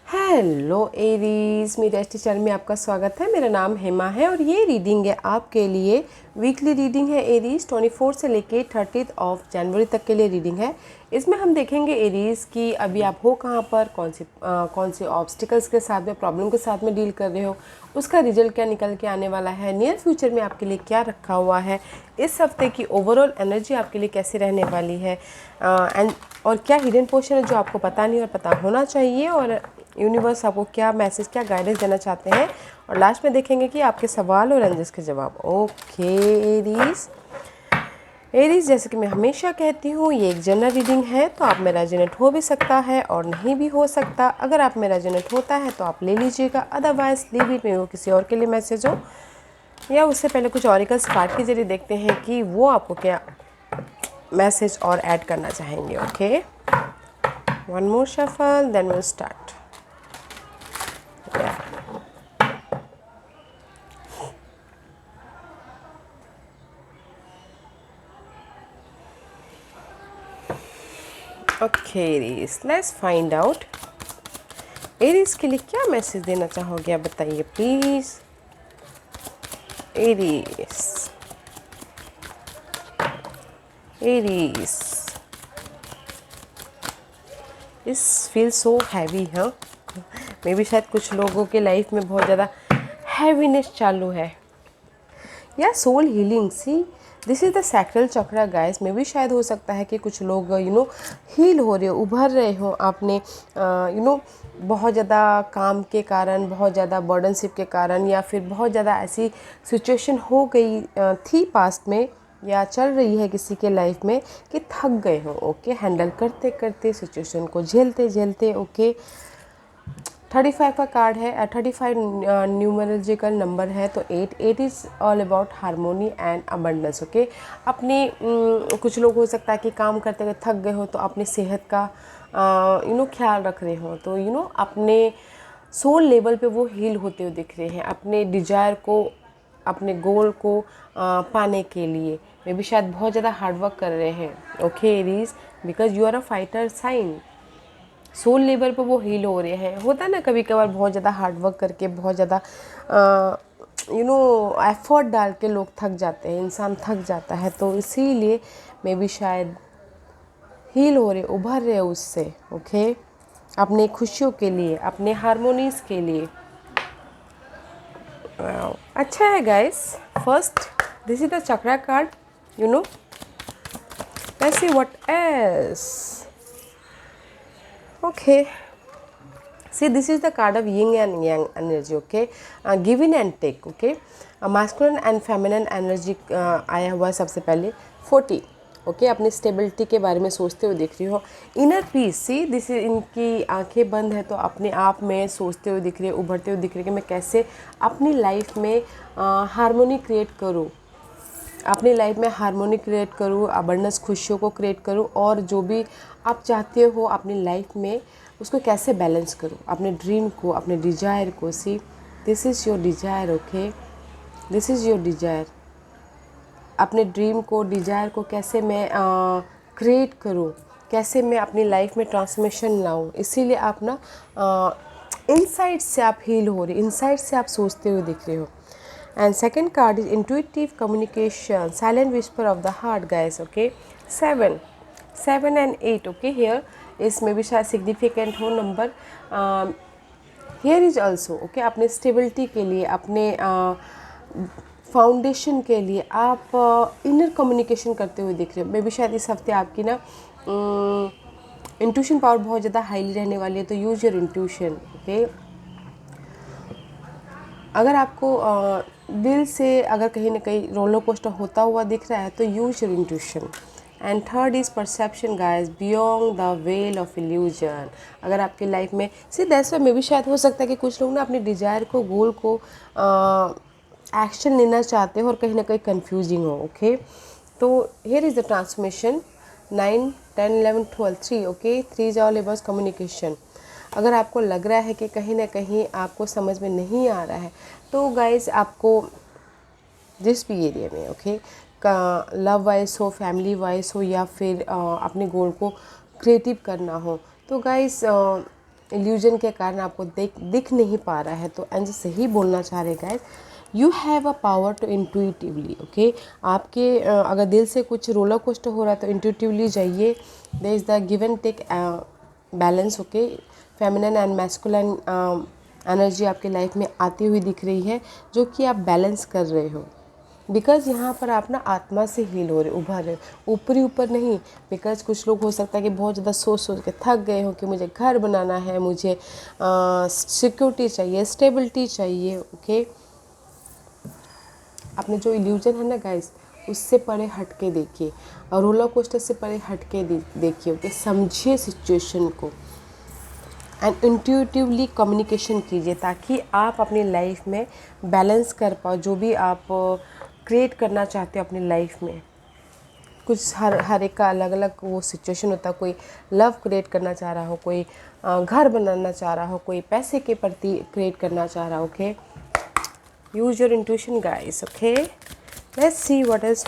Hello Aries, मेरे Estee channel में आपका स्वागत है। मेरा नाम हेमा है और ये रीडिंग है आपके लिए। वीकली रीडिंग है एरीज, 24 से लेके 30 जनवरी तक के लिए रीडिंग है। इसमें हम देखेंगे एरीज की अभी आप हो कहाँ पर, कौन से ऑब्स्टिकल्स के साथ में, प्रॉब्लम के साथ में डील कर रहे हो, उसका रिजल्ट क्या निकल के आने वाला है, नियर फ्यूचर में आपके लिए क्या रखा हुआ है, इस हफ्ते की ओवरऑल एनर्जी आपके लिए कैसे रहने वाली है, और क्या हिडन पोर्शन है जो आपको पता नहीं और पता होना चाहिए, और यूनिवर्स आपको क्या मैसेज, क्या गाइडेंस देना चाहते हैं। और लास्ट में देखेंगे कि आपके सवाल और एंजल्स के जवाब। ओके एरीज, जैसे कि मैं हमेशा कहती हूँ, ये एक जनरल रीडिंग है, तो आप में रेजोनेट हो भी सकता है और नहीं भी हो सकता। अगर आप में रेजोनेट होता है तो आप ले लीजिएगा, अदरवाइज लीव इट में, वो किसी और के लिए मैसेज हो। या उससे पहले कुछ ऑरिकल्स कार्ड के जरिए देखते हैं कि वो आपको क्या मैसेज और ऐड करना चाहेंगे। Okay, one more shuffle, then will start. Okay Aries, let's find out Aries के लिए क्या मैसेज देना चाहोगे, आप बताइए please. Aries, Aries, is feel so heavy. हाँ, मे भी शायद कुछ लोगों के लाइफ में बहुत ज़्यादा हैवीनेस चालू है या soul healing. See, this is the sacral chakra guys. में भी शायद हो सकता है कि कुछ लोग हील हो रहे हो, उभर रहे हो आपने बहुत ज़्यादा काम के कारण, बहुत ज़्यादा बर्डनशिप के कारण, या फिर बहुत ज़्यादा ऐसी सिचुएशन हो गई थी पास्ट में या चल रही है किसी के लाइफ में कि थक गए हो। ओके, हैंडल करते करते, सिचुएशन को झेलते झेलते। ओके, 35 का कार्ड है, 35 न्यूमरोलॉजिकल नंबर है, तो 8 is all about harmony and abundance. Okay, अपने कुछ लोग हो सकता है कि काम करते हुए थक गए हो, तो अपनी सेहत का ख्याल रख रहे हो, तो अपने सोल लेवल पे वो हील होते हुए दिख रहे हैं, अपने डिजायर को, अपने गोल को पाने के लिए। मे भी शायद बहुत ज़्यादा हार्डवर्क कर रहे हैं। Okay Aries, because you are a fighter sign, soul level पर वो हील हो रहे हैं। होता है ना कभी कभार बहुत ज़्यादा हार्डवर्क करके, बहुत ज़्यादा एफर्ट डाल के लोग थक जाते हैं, इंसान थक जाता है, तो इसीलिए मे भी शायद हील हो रहे, उभर रहे उससे। ओके, अपने खुशियों के लिए, अपने हारमोनीज के लिए। अच्छा है guys. First, this is the chakra card, let's see what else. Okay, see, this is the card of yin and yang energy. Okay, give in and take. Okay, masculine and feminine energy आया हुआ है सबसे पहले। 40। Okay, अपनी stability के बारे में सोचते हुए दिख रही हो। इनर पीस, सी दिस, इनकी आंखें बंद है तो अपने आप में सोचते हुए दिख रही है, उभरते हुए दिख रही है कि मैं कैसे अपनी लाइफ में हारमोनी क्रिएट करूँ, अपनी लाइफ में हारमोनी क्रिएट करूँ, अबंडेंस, खुशियों को क्रिएट करूँ, और जो भी आप चाहते हो अपनी लाइफ में उसको कैसे बैलेंस करूँ, अपने ड्रीम को, अपने डिजायर को। See, this is your desire. Okay, this is your desire. अपने ड्रीम को, डिजायर को कैसे मैं क्रिएट करूँ, कैसे मैं अपनी लाइफ में ट्रांसफॉर्मेशन लाऊँ। इसीलिए आप ना इनसाइड से आप हील हो रहे, इनसाइड से आप सोचते हुए दिख रहे हो। And second card is intuitive communication, silent whisper of the heart, guys. Okay, 7 and 8. Okay, here is maybe शायद significant हो number. Here is also okay, अपने stability के लिए, अपने फाउंडेशन के लिए आप इनर कम्युनिकेशन करते हुए दिख रहे हो। मे भी शायद इस हफ्ते आपकी ना इंट्यूशन पावर बहुत ज़्यादा हाईली रहने वाली है, तो यूज़ योर इंट्यूशन। ओके, अगर आपको दिल से अगर कहीं ना कहीं रोलर कोस्टर होता हुआ दिख रहा है, तो use your intuition. And third is perception guys, beyond the well of illusion. अगर आपकी लाइफ में, सी दैट्स व्हाई, मे भी शायद हो सकता है कि कुछ लोग ना अपने डिजायर को, गोल को एक्शन लेना चाहते हो और कहीं ना कहीं कंफ्यूजिंग हो। ओके, तो here is the transformation. 9, 10, 11, 12, 3। Okay, 3 is all about communication. अगर आपको लग रहा है कि कहीं ना कहीं आपको समझ में नहीं आ रहा है, तो गाइस आपको जिस भी एरिया में, ओके, का लव वाइज हो, फैमिली वाइज हो, या फिर अपने गोल को क्रिएटिव करना हो, तो गाइस इल्यूजन के कारण आपको दिख नहीं पा रहा है, तो एंजल सही बोलना चाह रहे guys, you have a power to intuitively, okay. आपके अगर दिल से कुछ रोलर कोस्टर हो रहा है तो इंट्यूटिवली जाइए। There is the give and take balance, okay. Feminine and masculine energy आपके लाइफ में आती हुई दिख रही है, जो कि आप बैलेंस कर रहे हो। बिकॉज़ यहाँ पर आप ना आत्मा से हील हो रहे, उभर रहे, ऊपर नहीं। बिकॉज़ कुछ लोग हो सकता है कि बहुत ज़्यादा सोच के थक गए हो कि मुझे घर बनाना है, मुझे सिक्योरिटी चाहिए, स्टेबिलिटी चाहिए, ओके। अपने जो इल्यूजन है ना गाइस, उससे परे हट के देखिए, और रोलर कोस्टर से परे हट के देखिए, ओके। समझिए सिचुएशन को एंड इंट्यूटिवली कम्युनिकेशन कीजिए, ताकि आप अपनी लाइफ में बैलेंस कर पाओ जो भी आप क्रिएट करना चाहते हो अपनी लाइफ में। कुछ हर एक का अलग अलग वो सिचुएशन होता है। कोई लव क्रिएट करना चाह रहा हो, कोई घर बनाना चाह रहा हो, कोई पैसे के प्रति क्रिएट करना चाह रहा हो, okay. Use your intuition guys, okay. Let's see what else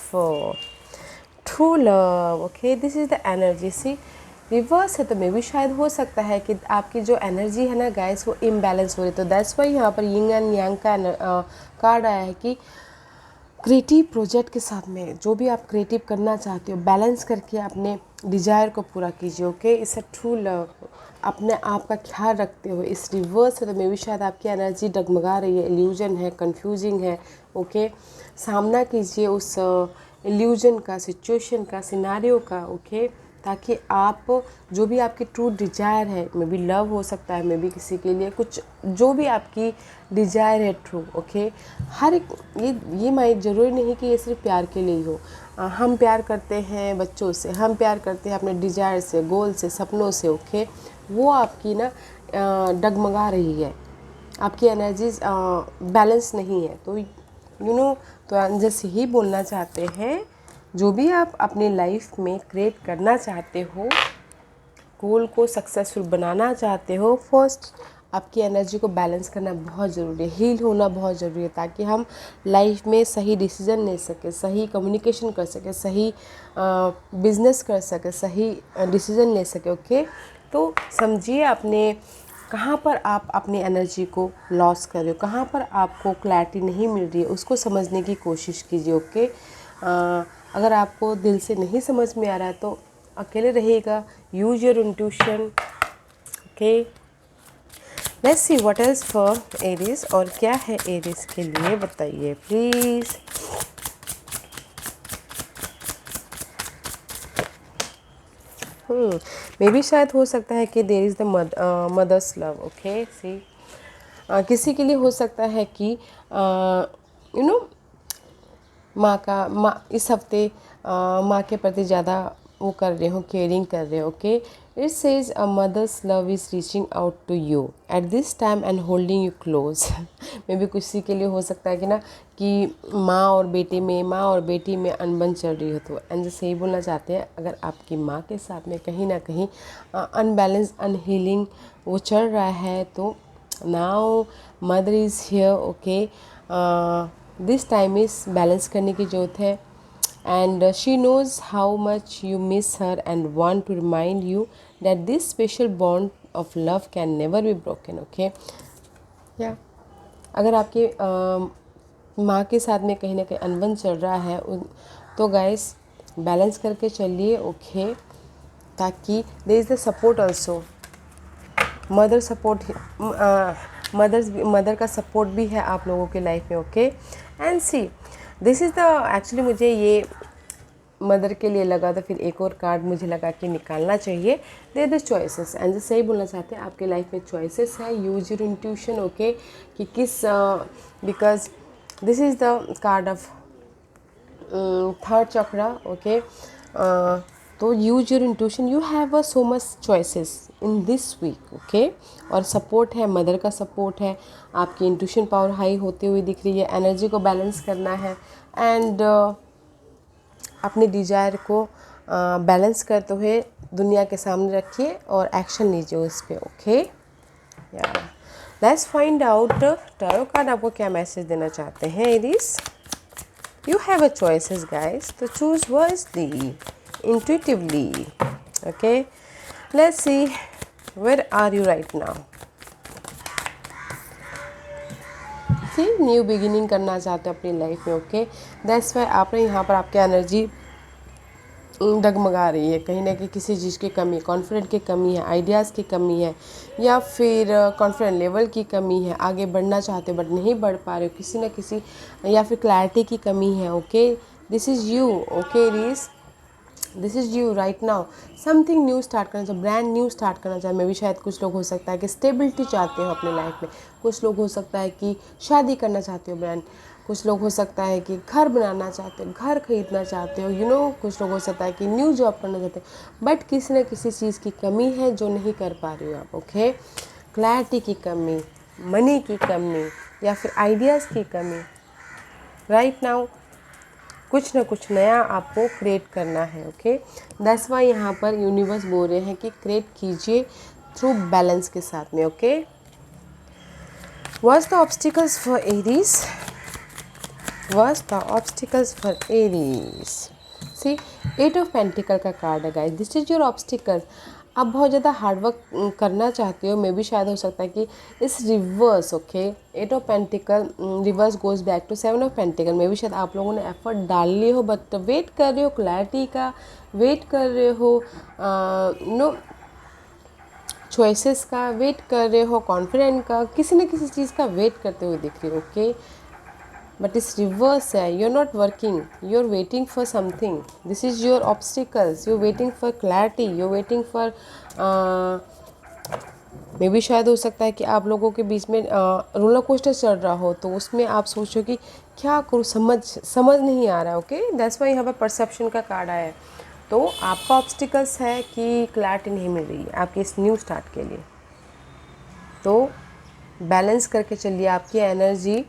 for true love, okay. This is the energy, see reverse है, तो मे भी शायद हो सकता है कि आपकी जो एनर्जी है ना गाइस, वो इम्बैलेंस हो रही है। तो दैट्स वाई यहाँ पर यिंग एंड यांग का कार्ड आया है कि क्रिएटिव प्रोजेक्ट के साथ में जो भी आप क्रिएटिव करना चाहते हो, बैलेंस करके अपने डिज़ायर को पूरा कीजिए, okay. It's a true love. अपने आप का ख्याल रखते हो। इस रिवर्स है तो मे भी शायद आपकी एनर्जी डगमगा रही है, इल्यूजन है, कंफ्यूजिंग है, ओके। सामना कीजिए उस इल्यूजन का, सिचुएशन का, सिनारियो का, ओके। ताकि आप जो भी आपकी ट्रू डिज़ायर है, मे बी लव हो सकता है, मे बी किसी के लिए कुछ जो भी आपकी डिज़ायर है ट्रू, ओके। हर एक ये माइंड ज़रूरी नहीं कि ये सिर्फ प्यार के लिए ही हो। हम प्यार करते हैं बच्चों से, हम प्यार करते हैं अपने डिज़ायर से, गोल से, सपनों से, ओके। वो आपकी ना डगमगा रही है, आपकी एनर्जीज बैलेंस नहीं है, तो तो जैसे ही बोलना चाहते हैं, जो भी आप अपनी लाइफ में क्रिएट करना चाहते हो, गोल को सक्सेसफुल बनाना चाहते हो, फर्स्ट आपकी एनर्जी को बैलेंस करना बहुत ज़रूरी है, हील होना बहुत ज़रूरी है, ताकि हम लाइफ में सही डिसीजन ले सकें, सही कम्युनिकेशन कर सकें, सही बिजनेस कर सकें, सही डिसीजन ले सकें, ओके। तो समझिए अपने कहाँ पर आप अपनी एनर्जी को लॉस कर रहे हो, कहाँ पर आपको क्लैरिटी नहीं मिल रही है, उसको समझने की कोशिश कीजिए, ओके। अगर आपको दिल से नहीं समझ में आ रहा है तो अकेले रहिएगा, use your intuition, okay. Let's see what else for Aries, और क्या है एरीज के लिए बताइए प्लीज़। मे बी शायद हो सकता है कि there is the mother's love, okay. See किसी के लिए हो सकता है कि माँ इस हफ्ते माँ के प्रति ज़्यादा वो कर रहे हो, केयरिंग कर रहे हो, okay. It says a mother's love is reaching out to you at this time and holding you close. Maybe किसी के लिए हो सकता है कि ना कि माँ और बेटी में अनबन चल रही हो, तो एंड सही बोलना चाहते हैं, अगर आपकी माँ के साथ में कहीं ना कहीं अनबैलेंस, अनहीलिंग वो चल रहा है, तो now mother is here, okay. This time is balance करने की ज़रूरत है, and she knows how much you miss her and want to remind you that this special bond of love can never be broken, okay। या अगर आपके माँ के साथ में कहीं ना कहीं अनबन चल रहा है, तो गाइस बैलेंस करके चलिए, ओके। ताकि there is the support also, mother support, mother का सपोर्ट भी है आप लोगों के लाइफ में, okay. And see this is the actually मुझे ये मदर के लिए लगा, तो फिर एक और कार्ड मुझे लगा कि निकालना चाहिए। देयर द चॉइसेस, एंड जो सही बोलना चाहते हैं, आपके लाइफ में चॉइसेस है, यूज योर इंट्यूशन, ओके। कि किस because this is the card of third chakra, okay. तो use your intuition, you have so much choices in this week, okay. और सपोर्ट है, मदर का सपोर्ट है, आपकी इंट्यूशन पावर हाई होती हुई दिख रही है, एनर्जी को बैलेंस करना है, एंड अपने डिज़ायर को बैलेंस करते हुए दुनिया के सामने रखिए और एक्शन लीजिए उस पर, ओके। या let's find out tarot card आपको क्या मैसेज देना चाहते हैं Aries. You have a choices guys, तो choose wisely, intuitively, Okay, let's see where are you right now. See, न्यू बिगिनिंग करना चाहते हो अपनी लाइफ में. ओके, दैट्स वाई आपने यहाँ पर आपकी एनर्जी डगमगा रही है. कहीं ना कहीं किसी चीज़ की कमी, कॉन्फिडेंट की कमी है, आइडियाज़ की कमी है, या फिर कॉन्फिडेंट लेवल की कमी है. आगे बढ़ना चाहते हो बट नहीं बढ़ पा रहे हो किसी न किसी, या फिर क्लैरिटी की कमी है. Okay, this is you. Okay Aries, this is you right now. Something new start करना चाहिए, ब्रांड न्यू स्टार्ट करना चाहिए. मे भी शायद कुछ लोग हो सकता है कि स्टेबिलिटी चाहते हो अपने लाइफ में. कुछ लोग हो सकता है कि शादी करना चाहते हो ब्रांड. कुछ लोग हो सकता है कि घर बनाना चाहते हो, घर खरीदना चाहते हो. कुछ लोग हो सकता है कि न्यू जॉब करना चाहते हो. बट किसी न किसी चीज़ की कमी है जो नहीं कर पा रही हो आप. ओके, क्लैरिटी की कमी, मनी की कमी, या फिर आइडियाज़ की कमी. राइट नाउ कुछ ना कुछ नया आपको क्रिएट करना है. ओके, दैट्स वाई यहाँ पर यूनिवर्स बोल रहे हैं कि क्रिएट कीजिए थ्रू बैलेंस के साथ में. Okay, what's the obstacles for Aries? What's the obstacles for Aries? See, eight of pentacle का कार्ड है guys. This is your obstacles. आप बहुत ज़्यादा हार्डवर्क करना चाहते हो. मे भी शायद हो सकता है कि इस reverse. Okay, eight of pentacle reverse goes back to seven of pentacle. मे भी शायद आप लोगों ने एफर्ट डाल लिए हो बट वेट कर रहे हो क्लैरिटी का, वेट कर रहे हो चॉइसेस का, वेट कर रहे हो कॉन्फिडेंट का, किसी न किसी चीज़ का वेट करते हुए दिख रही हो. ओके, बट इस रिवर्स है. You are not working, you are waiting for something. This is your obstacles. You are waiting for clarity, you are waiting for मे भी शायद हो सकता है कि आप लोगों के बीच में रोलर कोस्टर चल रहा हो, तो उसमें आप सोचो कि क्या करूँ, समझ नहीं आ रहा है. ओके, दैट्स वाई यहाँ पर परसेप्शन का कार्ड आया है. तो आपका ऑब्स्टिकल्स है कि क्लैरिटी नहीं मिल रही है आपके इस न्यू स्टार्ट के लिए. तो बैलेंस करके चलिए, आपकी एनर्जी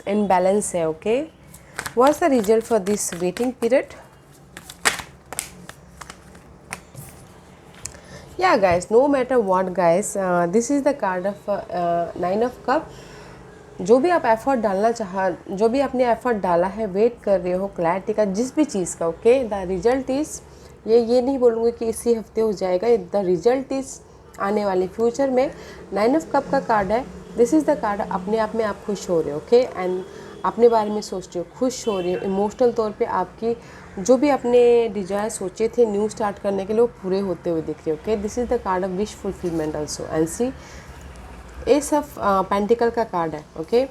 इन बैलेंस है. Okay, what's the result for this waiting period? Yeah guys, no matter what guys, this is the card of 9 of cup. जो भी आप एफर्ट डालना जो भी आपने एफर्ट डाला है, वेट कर रहे हो क्लैरिटी का जिस भी चीज़ का. ओके, द रिजल्ट इज़ ये नहीं बोलूँगी कि इसी हफ्ते हो जाएगा. द रिजल्ट इज़ आने वाले फ्यूचर में. 9 ऑफ कप का कार्ड है. This is the card. अपने आप में आप खुश हो रहे हो. ओके, एंड अपने बारे में सोच रहे हो, खुश हो रहे हो. इमोशनल तौर पे आपकी जो भी अपने डिजायर सोचे थे न्यू स्टार्ट करने के लिए, वो पूरे होते हुए दिख रहे हो. Okay, this is the card of wish fulfilment also. And see, ace of pentacle का कार्ड है. ओके,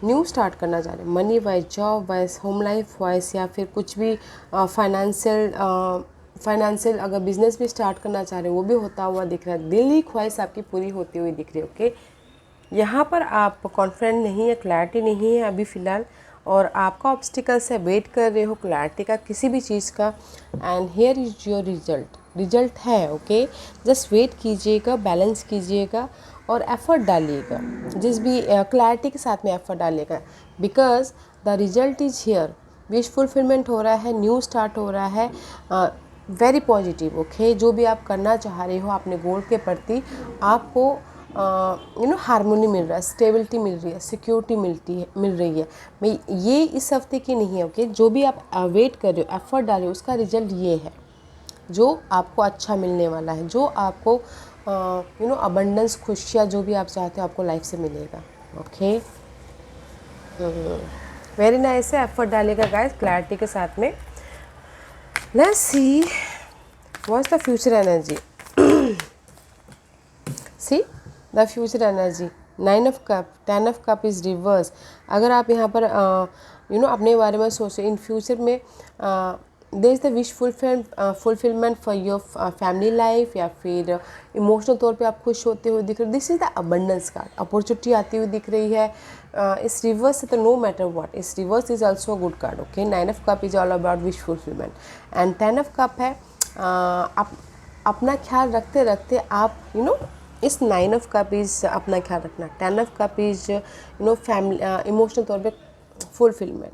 न्यू स्टार्ट करना चाह रहे हैं, money wise, job wise, home life wise, या फिर कुछ भी फाइनेंशियल अगर बिजनेस भी स्टार्ट करना चाह रहे हो, वो भी होता हुआ दिख रहा है. दिल की ख्वाहिश आपकी पूरी होती हुई दिख रही है. ओके, यहाँ पर आप कॉन्फिडेंट नहीं है, क्लैरिटी नहीं है अभी फ़िलहाल, और आपका ऑब्स्टिकल्स है, वेट कर रहे हो क्लैरिटी का किसी भी चीज़ का. And here is your result है. ओके, जस्ट वेट कीजिएगा, बैलेंस कीजिएगा और एफर्ट डालिएगा. जिस भी क्लैरिटी के साथ में एफर्ट डालिएगा, because the result is here. Wish fulfilment हो रहा है, न्यू स्टार्ट हो रहा है, वेरी पॉजिटिव. ओके, जो भी आप करना चाह रहे हो अपने गोल के प्रति, आपको हारमोनी मिल रहा है, स्टेबिलिटी मिल रही है, सिक्योरिटी मिल रही है. मैं ये इस हफ्ते की नहीं है. ओके, जो भी आप वेट कर रहे हो, एफर्ट डाल रहे हो, उसका रिजल्ट ये है जो आपको अच्छा मिलने वाला है, जो आपको अबंडेंस, खुशियाँ, जो भी आप चाहते हो आपको लाइफ से मिलेगा. ओके, वेरी नाइस है. एफर्ट डालेगा गाइस क्लैरिटी के साथ में. Let's see what's the future energy. See the future energy, 9 of cup, 10 of cup is reverse. अगर आप यहाँ पर अपने बारे में सोचें, इन फ्यूचर में there is the wish fulfilment for your family life, या फिर इमोशनल तौर पे आप खुश होते हुए दिख रहे हो. This is the abundance card. Opportunity आती हुई दिख रही है. इस रिवर्स से तो नो मैटर व्हाट, इस reverse is also a good card. Okay, 9 of cup is all about wish fulfilment. And 10 of cup है आप अपना ख्याल रखते रखते आप इस 9 ऑफ कप इज़ अपना ख्याल रखना. 10 of cup is family, emotional तौर पे फुलफिलमेंट.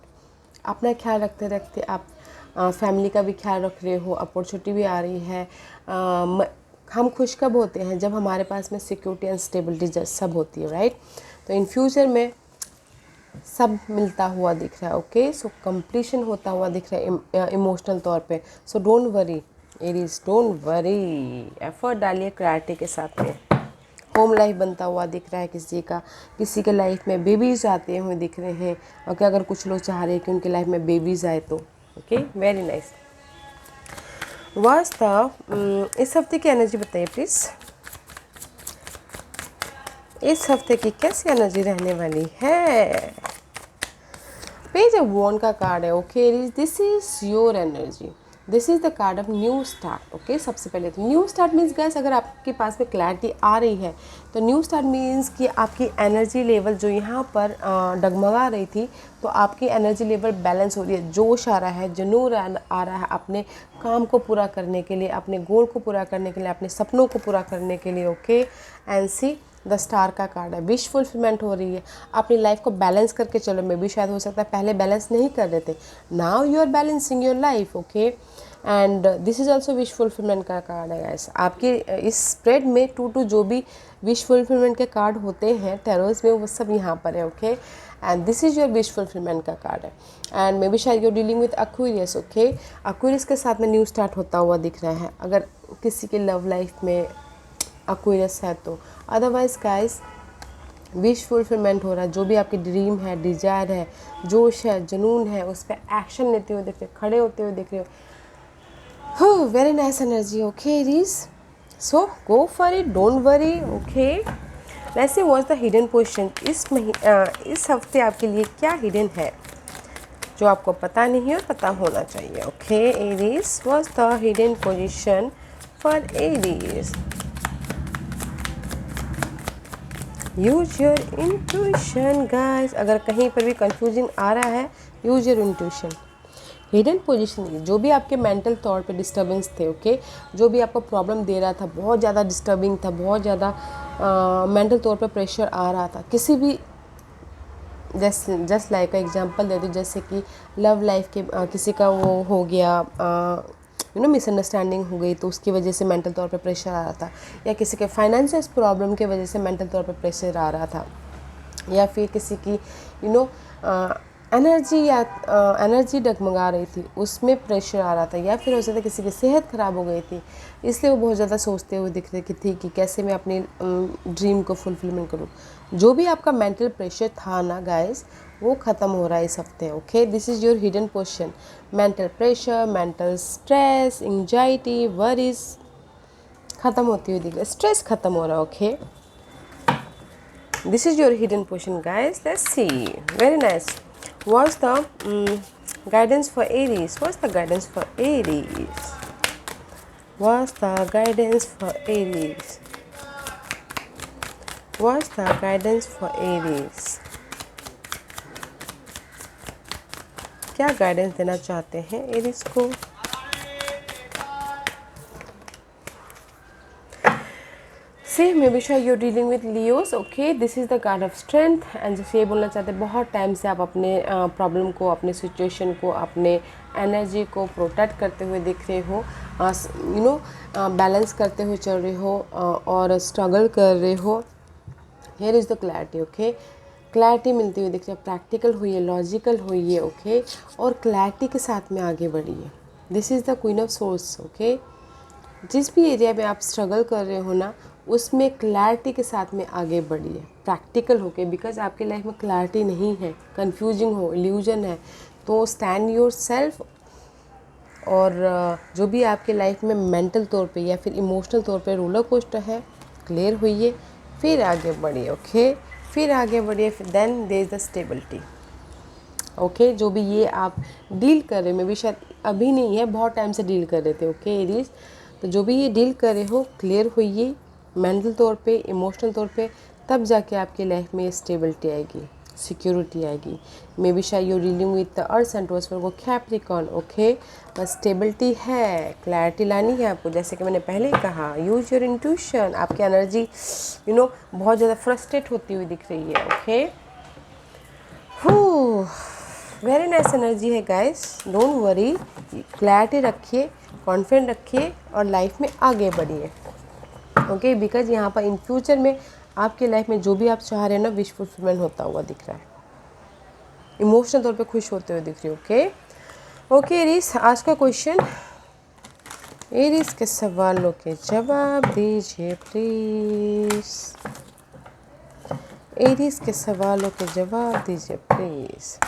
अपना ख्याल रखते रखते आप फैमिली का भी ख्याल रख रहे हो. अपॉर्चुनिटी भी आ रही है. हम खुश कब होते हैं? जब हमारे पास में सिक्योरिटी एंड स्टेबिलिटी सब होती है, राइट. तो इन फ्यूचर में सब मिलता हुआ दिख रहा है. ओके, सो कंप्लीशन होता हुआ दिख रहा है इमोशनल तौर पे. So don't worry, Aries don't worry, effort डालिए क्लैरिटी के साथ में। होम लाइफ बनता हुआ दिख रहा है किसी के लाइफ में बेबीज़ आते हुए दिख रहे हैं। ओके, अगर कुछ लोग चाह रहे हैं कि उनके लाइफ में बेबीज़ आए तो ओके, वेरी नाइस। वास्तव इस हफ्ते की एनर्जी बताइए प्लीज़, इस हफ्ते की कैसी एनर्जी रहने वाली है। पेज ऑफ वॉन्ड का कार्ड है। Okay, this is your energy, this is the card of new start. Okay, सबसे पहले तो न्यू स्टार्ट मीन्स गाइस, अगर आपके पास में क्लैरिटी आ रही है तो न्यू स्टार्ट मीन्स कि आपकी एनर्जी लेवल जो यहाँ पर डगमगा रही थी, तो आपकी एनर्जी लेवल बैलेंस हो रही है, जोश आ रहा है, जुनून आ रहा है अपने काम को पूरा करने के लिए, अपने गोल को पूरा करने के लिए, अपने सपनों को पूरा करने के लिए। Okay, and see the star का कार्ड है, विश फुलफिलमेंट हो रही है। अपनी लाइफ को बैलेंस करके चलो, मे भी शायद हो सकता है पहले बैलेंस नहीं कर रहे थे, now you are balancing your life. Okay, and this is also wish fulfilment का कार्ड है गाइस। आपके इस स्प्रेड में 2 जो भी विश फुलफिलमेंट के कार्ड होते हैं टैरोस में, वो सब यहाँ पर है। Okay, and this is your wish fulfilment का कार्ड है। एंड मे बी शायद your dealing with Aquarius. Okay, Aquarius के साथ में न्यू स्टार्ट होता हुआ दिख रहा है, अगर किसी के लव लाइफ में एक्वेरियस है तो। अदरवाइज गाइस, विश फुलफिलमेंट हो रहा है, जो भी आपकी ड्रीम है, डिजायर है, जोश है, जुनून है, उस पर एक्शन लेते हुए दिख रहे, खड़े होते हुए दिख रहे हो। Very nice energy. Okay Aries, so go for it, don't worry. Okay, let's see what's the hidden position. इस हफ्ते आपके लिए क्या हिडन है जो आपको पता नहीं है और पता होना चाहिए। Okay Aries, what's the hidden position for Aries. Use your intuition guys, अगर कहीं पर भी कंफ्यूजन आ रहा है, use your intuition. Hidden position, जो भी आपके मेंटल तौर पे डिस्टर्बेंस थे, ओके, जो भी आपको प्रॉब्लम दे रहा था, बहुत ज़्यादा डिस्टर्बिंग था, बहुत ज़्यादा मेंटल तौर पे प्रेशर आ रहा था, किसी भी जस्ट लाइक एग्जांपल दे दूँ, जैसे कि लव लाइफ के किसी का वो हो गया, मिसअंडरस्टैंडिंग हो गई तो उसकी वजह से मेंटल तौर पे प्रेशर आ रहा था, या किसी के फाइनेंशियल प्रॉब्लम की वजह से मेंटल तौर पे प्रेशर आ रहा था, या फिर किसी की एनर्जी डगमगा रही थी, उसमें प्रेशर आ रहा था, या फिर हो सकता है किसी की सेहत ख़राब हो गई थी, इसलिए वो बहुत ज़्यादा सोचते हुए दिख रहे थी कि कैसे मैं अपनी ड्रीम को फुलफिलमेंट करूँ। जो भी आपका मेंटल प्रेशर था ना गाइस, वो ख़त्म हो रहा है इस हफ्ते। Okay, this is your hidden position. Mental pressure, mental stress, anxiety, worries ख़त्म होती हुई दिख रही है, स्ट्रेस ख़त्म हो रहा है। Okay, this is your hidden portion guys. Let's see, very nice. What's the guidance for Aries? What's the guidance for Aries? What's the guidance for Aries? What's the guidance for Aries? क्या guidance देना चाहते हैं Aries को? See, maybe sure you're dealing with Leos. Okay, this is the card of strength. and जैसे ये बोलना चाहते हैं, बहुत टाइम से आप अपने प्रॉब्लम को, अपने सिचुएशन को, अपने एनर्जी को प्रोटेक्ट करते हुए दिख रहे हो, बैलेंस करते हुए चल रहे हो, और स्ट्रगल कर रहे हो। Here is the clarity. Okay, clarity मिलती हुई दिख रही है, प्रैक्टिकल हुई है, लॉजिकल हुई है। ओके, और क्लैरिटी के साथ में आगे बढ़ी है। This is the queen of source. Okay, जिस भी एरिया में आप स्ट्रगल कर रहे हो ना, उसमें क्लैरिटी के साथ में आगे बढ़िए, प्रैक्टिकल होके, बिकॉज आपकी लाइफ में क्लैरिटी नहीं है, कंफ्यूजिंग हो, इल्यूजन है, तो स्टैंड योर सेल्फ। और जो भी आपके लाइफ में मेंटल तौर पे या फिर इमोशनल तौर पे रोलर कोस्टर है, क्लियर हुई, फिर आगे बढ़िए। ओके, फिर आगे बढ़िए, then there is the stability. Okay, जो भी ये आप डील कर रहे हो, मे भी शायद अभी नहीं है, बहुत टाइम से डील कर रहे थे। ओके एरीज, तो जो भी ये डील कर रहे हो, क्लियर हुई मेंटल तौर पे, इमोशनल तौर पे, तब जाके आपकी लाइफ में स्टेबिलिटी आएगी, सिक्योरिटी आएगी। मे बी शायद you dealing with the earth centres for Capricorn. Okay, बस स्टेबिलिटी है, क्लैरिटी लानी है आपको, जैसे कि मैंने पहले ही कहा, यूज योर इंट्यूशन। आपकी एनर्जी बहुत ज़्यादा फ्रस्ट्रेट होती हुई दिख रही है। ओके, वेरी नाइस एनर्जी है गाइस, डोंट वरी, क्लैरिटी रखिए, कॉन्फिडेंट रखिए और लाइफ में आगे बढ़िए। ओके, बिकॉज यहाँ पर इन फ्यूचर में आपके लाइफ में जो भी आप चाह रहे हैं ना, विश फुलफिलमेंट होता हुआ दिख रहा है, इमोशनल तौर पे खुश होते हुए दिख रही है। ओके ओके एरीज, आज का क्वेश्चन, एरीज के सवालों के जवाब दीजिए प्लीज़। एरीज के सवालों के जवाब दीजिए प्लीज़।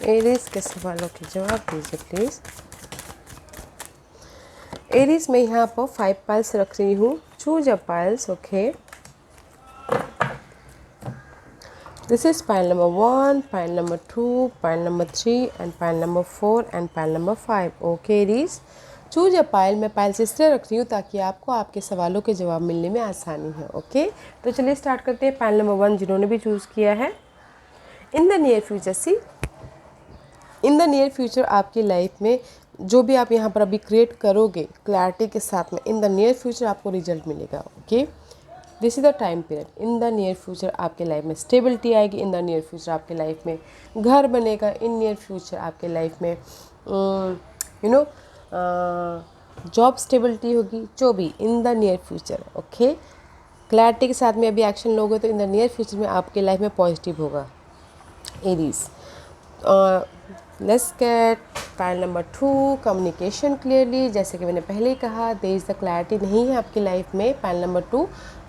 एरीज के सवालों के जवाब दीजिए प्लीज़। एरीज मैं यहाँ पर 5 पाइल्स रख रही हूँ। Choose a piles, okay. This is pile number 1, pile number 2, pile number 3 and pile number 4 and pile number 5. Okay, Aries. Choose a pile. मैं पाइल्स इसलिए रख रही हूँ ताकि आपको आपके सवालों के जवाब मिलने में आसानी है। ओके, तो चलिए स्टार्ट करते हैं। पाइल नंबर 1 जिन्होंने भी चूज़ किया है। In the near future, see in the near future आपकी लाइफ में जो भी आप यहाँ पर अभी क्रिएट करोगे क्लैरिटी के साथ में, इन द नियर फ्यूचर आपको रिजल्ट मिलेगा। Okay, this is the time period. In the near future आपके लाइफ में स्टेबिलिटी आएगी। इन द नियर फ्यूचर आपके लाइफ में घर बनेगा। इन नियर फ्यूचर आपके लाइफ में जॉब स्टेबिलिटी होगी। जो भी इन the near future, okay, clarity के साथ में अभी एक्शन लोगे तो इन द नियर फ्यूचर में आपके लाइफ में पॉजिटिव होगा। Aries, let's get pile number 2, communication clearly. जैसे कि मैंने पहले ही कहा, देयर इज़ द क्लैरिटी नहीं है आपकी लाइफ में। पाइल नंबर 2,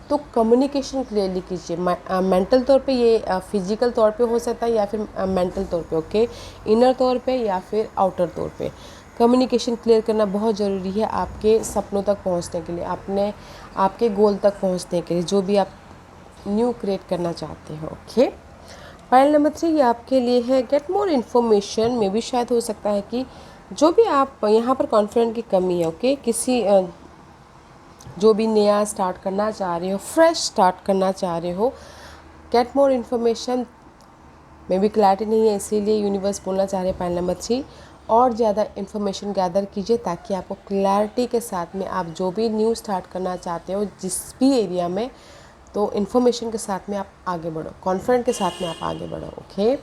तो कम्युनिकेशन क्लियरली कीजिए। मेंटल तौर पे, ये फिजिकल तौर पे हो सकता है या फिर मेंटल तौर पे, ओके, इनर तौर पे या फिर आउटर तौर पे। कम्युनिकेशन क्लियर करना बहुत ज़रूरी है आपके सपनों तक पहुंचने के लिए, आपके गोल तक पहुंचने के लिए, जो भी आप न्यू क्रिएट करना चाहते हो। ओके, फाइल नंबर 3 ये आपके लिए है। गेट मोर इन्फॉर्मेशन में भी शायद हो सकता है कि जो भी आप यहाँ पर कॉन्फिडेंट की कमी है। ओके, किसी जो भी नया स्टार्ट करना चाह रहे हो, फ्रेश स्टार्ट करना चाह रहे हो, गेट मोर इन्फॉर्मेशन में भी क्लैरिटी नहीं है, इसीलिए यूनिवर्स बोलना चाह रहे हैं पाइल नंबर 3 और ज़्यादा इन्फॉर्मेशन गैदर कीजिए ताकि आपको क्लैरिटी के साथ में आप जो भी न्यू स्टार्ट करना चाहते हो जिस भी एरिया में, तो इन्फॉर्मेशन के साथ में आप आगे बढ़ो, कॉन्फिडेंट के साथ में आप आगे बढ़ो। ओके,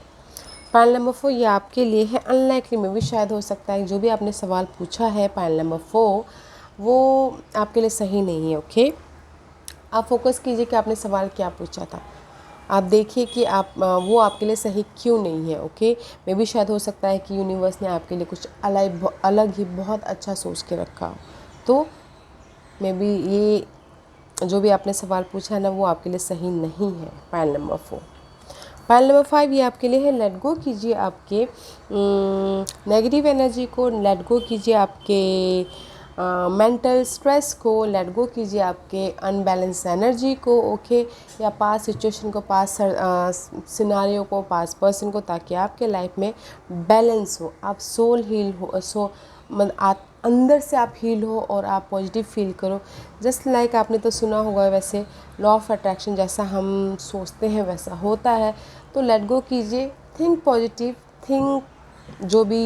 पाइल नंबर 4 ये आपके लिए है। अनलाइकली में भी शायद हो सकता है जो भी आपने सवाल पूछा है पाइल नंबर 4 वो आपके लिए सही नहीं है। ओके, आप फोकस कीजिए कि आपने सवाल क्या पूछा था। आप देखिए कि आप वो आपके लिए सही क्यों नहीं है। ओके, मे भी शायद हो सकता है कि यूनिवर्स ने आपके लिए कुछ अलग ही बहुत अच्छा सोच के रखा हो। तो मे बी ये जो भी आपने सवाल पूछा है ना, वो आपके लिए सही नहीं है। Pile number 4। पाइल नंबर 5 ये आपके लिए है। लेट गो कीजिए आपके नेगेटिव एनर्जी को, लेट गो कीजिए आपके मेंटल स्ट्रेस को, लेट गो कीजिए आपके अनबैलेंस एनर्जी को। ओके, या पास सिचुएशन को, पास सिनारियो को, पास पर्सन को, ताकि आपके लाइफ में बैलेंस हो, आप सोल हील हो, मतलब अंदर से आप हील हो और आप पॉजिटिव फील करो। जस्ट लाइक आपने तो सुना होगा, वैसे लॉ ऑफ अट्रैक्शन, जैसा हम सोचते हैं वैसा होता है। तो लेट गो कीजिए, थिंक पॉजिटिव, थिंक जो भी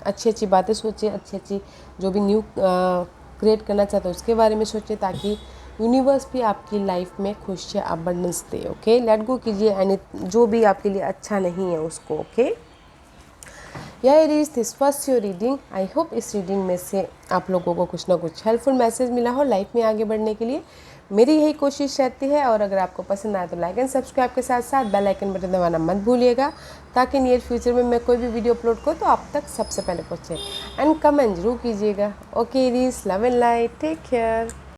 अच्छी अच्छी बातें सोचिए, अच्छी अच्छी जो भी न्यू क्रिएट करना चाहते हो उसके बारे में सोचिए ताकि यूनिवर्स भी आपकी लाइफ में खुशी अबंडेंस दे। ओके, लेट गो कीजिए एंड जो भी आपके लिए अच्छा नहीं है उसको। Okay, Aries, this first your reading. I hope इस रीडिंग में से आप लोगों को कुछ ना कुछ हेल्पफुल मैसेज मिला हो लाइफ में आगे बढ़ने के लिए। मेरी यही कोशिश रहती है, और अगर आपको पसंद आए तो लाइक एंड सब्सक्राइब के साथ साथ बेल आइकन बटन दबाना मत भूलिएगा ताकि नियर फ्यूचर में मैं कोई भी वीडियो अपलोड करूँ तो आप तक सबसे पहले पहुँचे। एंड कमेंट जरूर कीजिएगा। Okay Aries, love and light, take care.